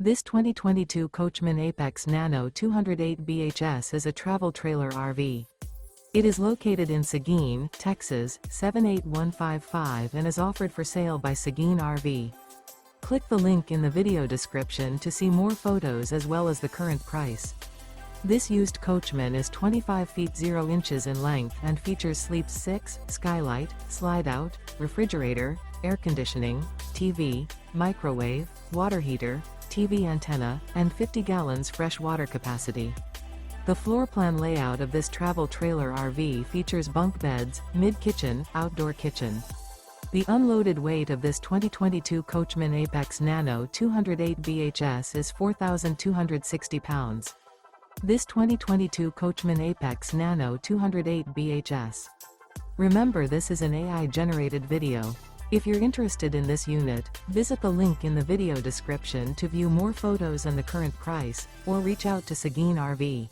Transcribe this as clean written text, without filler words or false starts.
This 2022 Coachmen Apex Nano 208 BHS is a travel trailer RV. It is located in Seguin, Texas, 78155 and is offered for sale by Seguin RV. Click the link in the video description to see more photos as well as the current price. This used Coachmen is 25 feet 0 inches in length and features sleep 6, skylight, slide-out, refrigerator, air conditioning, TV, microwave, water heater, TV antenna, and 50 gallons fresh water capacity. The floor plan layout of this travel trailer RV features bunk beds, mid-kitchen, outdoor kitchen. The unloaded weight of this 2022 Coachmen Apex Nano 208 BHS is 4,260 pounds. This 2022 Coachmen Apex Nano 208 BHS. Remember, this is an AI-generated video. If you're interested in this unit, visit the link in the video description to view more photos and the current price, or reach out to Seguin RV.